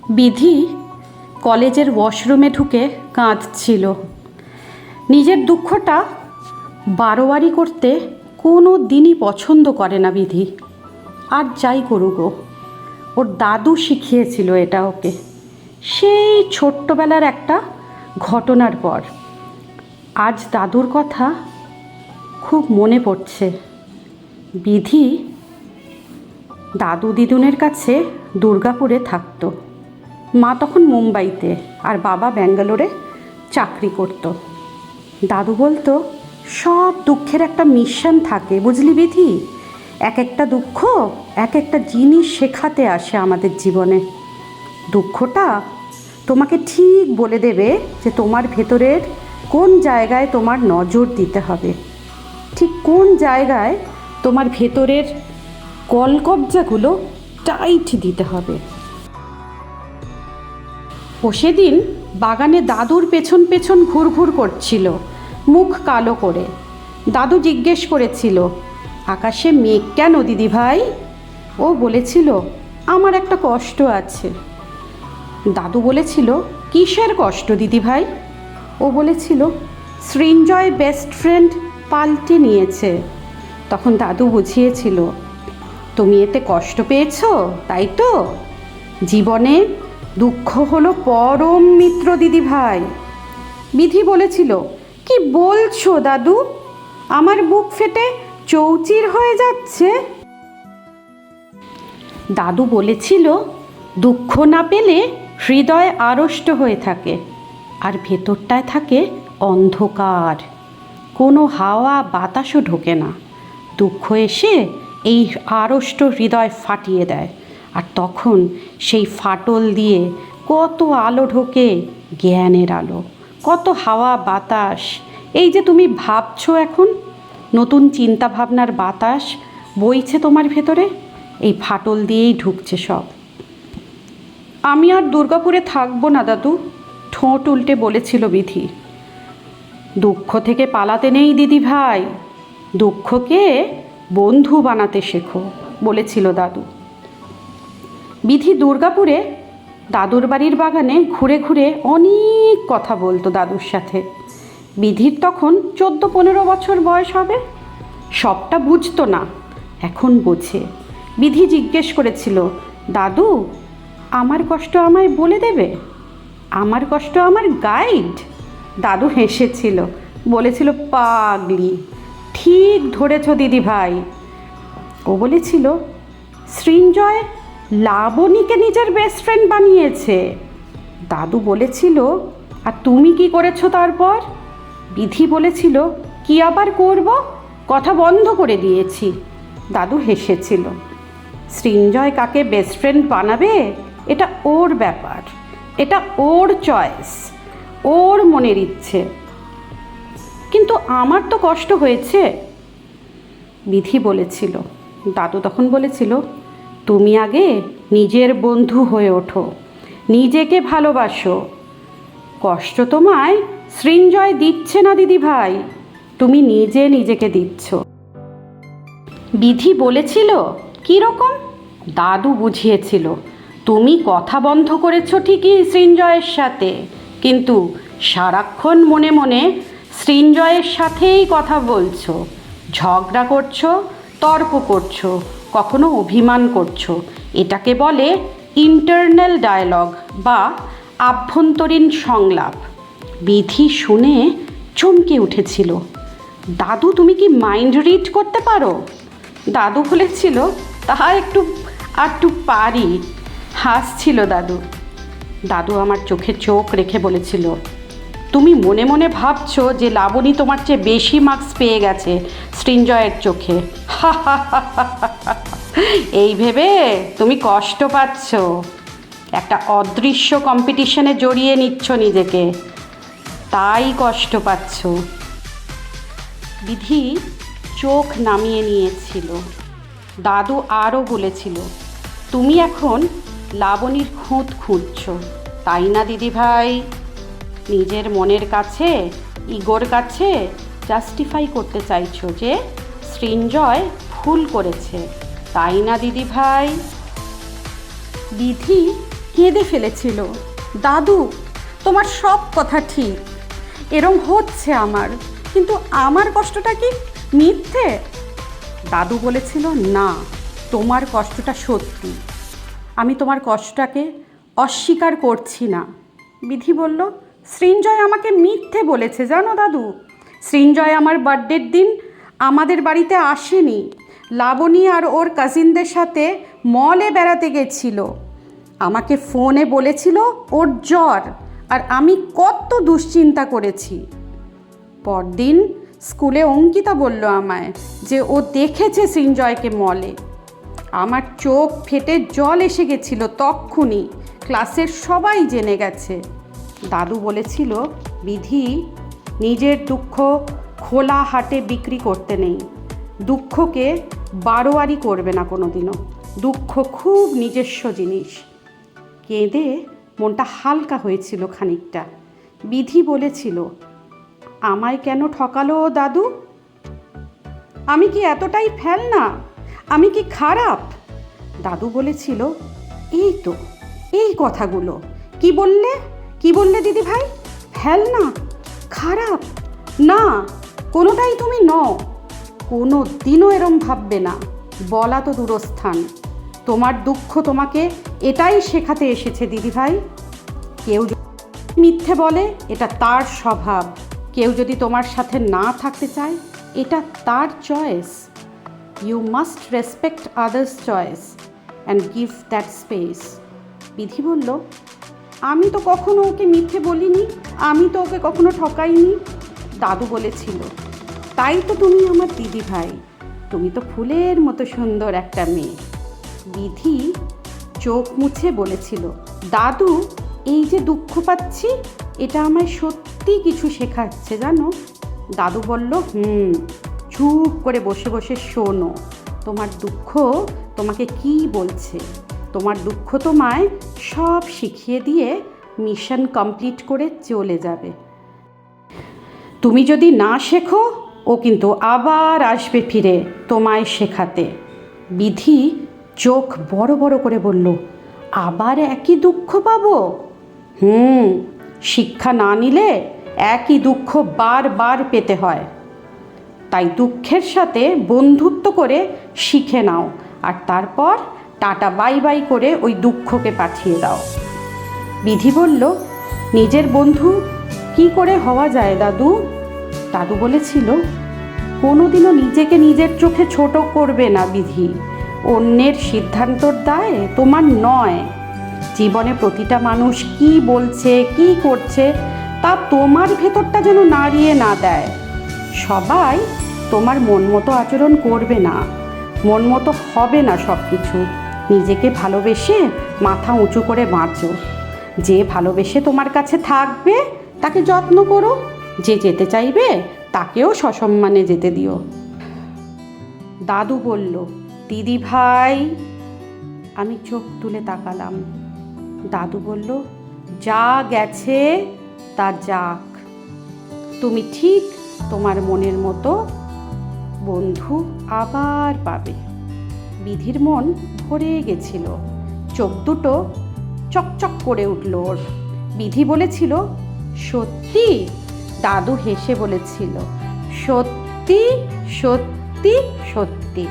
বিধি কলেজের ওয়াশরুমে ঢুকে কাঁদছিল। নিজের দুঃখটা বাড়োয়ারি করতে কোনো দিনই পছন্দ করে না বিধি। আর যাই করুক, ওর দাদু শিখিয়েছিল এটা ওকে, সেই ছোট্টবেলার একটা ঘটনার পর। আজ দাদুর কথা খুব মনে পড়ছে। বিধি দাদু দিদুনের কাছে দুর্গাপুরে থাকতো। মা তখন মুম্বাইতে আর বাবা ব্যাঙ্গালোরে চাকরি করত। দাদু বলতো, সব দুঃখের একটা মিশন থাকে, বুঝলি বিধি? এক একটা দুঃখ এক একটা জিনিস শেখাতে আসে আমাদের জীবনে। দুঃখটা তোমাকে ঠিক বলে দেবে যে তোমার ভেতরের কোন জায়গায় তোমার নজর দিতে হবে, ঠিক কোন জায়গায় তোমার ভেতরের কলকবজাগুলো টাইট দিতে হবে। ও সেদিন বাগানে দাদুর পেছন পেছন ঘুরঘুর করছিল, মুখ কালো করে। দাদু জিজ্ঞেস করেছিল, আকাশে মেঘ কেন দিদি ভাই? ও বলেছিল, আমার একটা কষ্ট আছে। দাদু বলেছিল, কিসের কষ্ট দিদি ভাই? ও বলেছিল, সৃঞ্জয় বেস্ট ফ্রেন্ড পাল্টে নিয়েছে। তখন দাদু বুঝিয়েছিল, তুমি এতে কষ্ট পেয়েছো, তাই তো? জীবনে দুঃখ হলো পরম মিত্র দিদি ভাই। বিধি বলেছিল, কি বলছো দাদু? আমার বুক ফেটে চৌচির হয়ে যাচ্ছে। দাদু বলেছিল, দুঃখ না পেলে হৃদয় আড়ষ্ট হয়ে থাকে, আর ভেতরটায় থাকে অন্ধকার, কোনো হাওয়া বাতাসও ঢোকে না। দুঃখ এসে এই আড়ষ্ট হৃদয় ফাটিয়ে দেয়, আর তখন সেই ফাটল দিয়ে কত আলো ঢোকে, জ্ঞানের আলো, কত হাওয়া বাতাস। এই যে তুমি ভাবছো এখন, নতুন চিন্তা ভাবনার বাতাস বইছে তোমার ভেতরে, এই ফাটল দিয়েই ঢুকছে সব। আমি আর দুর্গাপুরে থাকবো না দাদু, ঠোঁট উল্টে বলেছিল বিধি। দুঃখ থেকে পালাতে নেই দিদি ভাই, দুঃখকে বন্ধু বানাতে শেখো, বলেছিল দাদু। বিধি দুর্গাপুরে দাদুর বাড়ির বাগানে ঘুরে ঘুরে অনেক কথা বলতো দাদুর সাথে। বিধির তখন 14-15 বছর বয়স হবে। সবটা বুঝতো না, এখন বোঝে। বিধি জিজ্ঞেস করেছিল, দাদু আমার কষ্ট আমায় বলে দেবে? আমার কষ্ট আমার গাইড? দাদু হেসেছিল, বলেছিল, পাগলি, ঠিক ধরেছ দিদি ভাই। ও বলেছিল, সৃঞ্জয় লাবণীকে নিজের বেস্ট ফ্রেন্ড বানিয়েছে। দাদু বলেছিল, আর তুমি কি করেছো তারপর? বিধি বলেছিল, কি আবার করব, কথা বন্ধ করে দিয়েছি। দাদু হেসেছিল। সৃঞ্জয় কাকে বেস্ট ফ্রেন্ড বানাবে এটা ওর ব্যাপার, এটা ওর চয়েস, ওর মনের ইচ্ছে। কিন্তু আমার তো কষ্ট হয়েছে, বিধি বলেছিল। দাদু তখন বলেছিল, তুমি আগে নিজের বন্ধু হয়ে ওঠো, নিজেকে ভালোবাসো। কষ্ট তোমায় সৃঞ্জয় দিচ্ছে না দিদি ভাই, তুমি নিজে নিজেকে দিচ্ছ। বিধি বলেছিল, কীরকম? দাদু বুঝিয়েছিল, তুমি কথা বন্ধ করেছো ঠিকই সৃঞ্জয়ের সাথে, কিন্তু সারাক্ষণ মনে মনে সৃঞ্জয়ের সাথেই কথা বলছো, ঝগড়া করছো, তর্ক করছো, কখনো অভিমান করছো। এটাকে বলে ইন্টারনাল ডায়ালগ বা আভ্যন্তরীণ সংলাপ। বিধি শুনে চমকে উঠেছিল, দাদু তুমি কি মাইন্ড রিড করতে পারো? দাদু বলেছিল, তা একটু পারি। হাসছিল দাদু। দাদু আমার চোখে চোখ রেখে বলেছিল, তুমি মনে মনে ভাবছো যে লাবণী তোমার চেয়ে বেশি মার্কস পেয়ে গেছে সৃঞ্জয়ের চোখে। এই ভেবে তুমি কষ্ট পাচ্ছ, একটা অদৃশ্য কম্পিটিশনে জড়িয়ে নিচ্ছ নিজেকে, তাই কষ্ট পাচ্ছ। বিধি চোখ নামিয়ে নিয়েছিল। দাদু আরও বলেছিল, তুমি এখন লাবণীর খুঁত খুঁজছো, তাই না দিদি ভাই? নিজের মনের কাছে, ইগোর কাছে জাস্টিফাই করতে চাইছো যে সৃঞ্জয় ভুল করেছে, তাই না দিদি ভাই? বিধি কেঁদে ফেলেছিল। দাদু, তোমার সব কথা ঠিক, এরম হচ্ছে আমার, কিন্তু আমার কষ্টটা কি মিথ্যে? দাদু বলেছিল, না, তোমার কষ্টটা সত্যি, আমি তোমার কষ্টটাকে অস্বীকার করছি না। বিধি বলল, সৃঞ্জয় আমাকে মিথ্যে বলেছে জানো দাদু। সৃঞ্জয় আমার বার্থডের দিন আমাদের বাড়িতে আসেনি। লাবণী আর ওর কাজিনদের সাথে মলে বেড়াতে গেছিল। আমাকে ফোনে বলেছিল ওর জ্বর, আর আমি কত দুশ্চিন্তা করেছি। পরদিন স্কুলে অঙ্কিতা বলল আমায় যে ও দেখেছে সৃঞ্জয়কে মলে। আমার চোখ ফেটে জল এসে গেছিল তক্ষুনি, ক্লাসের সবাই জেনে গেছে। দাদু বলেছিল, বিধি, নিজের দুঃখ খোলা হাটে বিক্রি করতে নেই। দুঃখকে বারোয়ারি করবে না কোনোদিনও। দুঃখ খুব নিজস্ব জিনিস। কেঁদে মনটা হালকা হয়েছিল খানিকটা। বিধি বলেছিল, আমায় কেন ঠকালো দাদু? আমি কি এতটাই ফেলনা? আমি কি খারাপ? দাদু বলেছিল, এই তো, এই কথাগুলো। কি বললে, কি বললে দিদি ভাই? ফেলনা? খারাপ? না, কোনোটাই তুমি নও। কোনো দিনও এরম ভাববে না, বলা তো দূরস্থান। তোমার দুঃখ তোমাকে এটাই শেখাতে এসেছে দিদি ভাই। কেউ যদি মিথ্যে বলে, এটা তার স্বভাব। কেউ যদি তোমার সাথে না থাকতে চায়, এটা তার choice. You must respect others choice and give that space. Bidhi বলল, আমি তো কখনো ওকে মিথ্যে বলিনি, আমি তো ওকে কখনো ঠকাইনি। দাদু বলেছিল, তাই তো তুমি আমার দিদি ভাই, তুমি তো ফুলের মতো সুন্দর একটা মেয়ে। বিধি চোখ মুছে বলেছিল, দাদু, এই যে দুঃখ পাচ্ছি, এটা আমায় সত্যি কিছু শেখাচ্ছে জানো। দাদু বলল, চুপ করে বসে বসে শোনো, তোমার দুঃখ তোমাকে কি বলছে। তোমার দুঃখ তোমায় সব শিখিয়ে দিয়ে মিশন কমপ্লিট করে চলে যাবে। তুমি যদি না শেখো, ও কিন্তু আবার আসবে ফিরে তোমায় শেখাতে। বিধি চোখ বড় বড় করে বলল, আবার একই দুঃখ পাবো? শিক্ষা না নিলে একই দুঃখ বারবার পেতে হয়। তাই দুঃখের সাথে বন্ধুত্ব করে শিখে নাও, আর তারপর টাটা বাই বাই করে ওই দুঃখকে পাঠিয়ে দাও। বিধি বলল, নিজের বন্ধু কি করে হওয়া যায় দাদু? দাদু বলেছিল, কোনোদিনও নিজেকে নিজের চোখে ছোট করবে না বিধি। অন্যের সিদ্ধান্তর দায় তোমার নয়। জীবনে প্রতিটা মানুষ কি বলছে, কি করছে, তা তোমার ভেতরটা যেন নাড়িয়ে না দেয়। সবাই তোমার মন মতো আচরণ করবে না, মন মতো হবে না সব কিছু। নিজেকে ভালোবেসে মাথা উঁচু করে বাঁচো। যে ভালোবেসে তোমার কাছে থাকবে তাকে যত্ন করো, যে যেতে চাইবে তাকেও সসম্মানে যেতে দিও। দাদু বলল, দিদি ভাই। আমি চোখ তুলে তাকালাম। দাদু বলল, যা গেছে তা যাক। তুমি ঠিক তোমার মনের মতো বন্ধু আবার পাবে। বিধির মন ভরে গেছিল, চোখ দুটো চকচক করে উঠল ওর। বিধি বলেছিল, সত্যি? দাদু হেসে বলেছিল, সত্যি সত্যি সত্যি।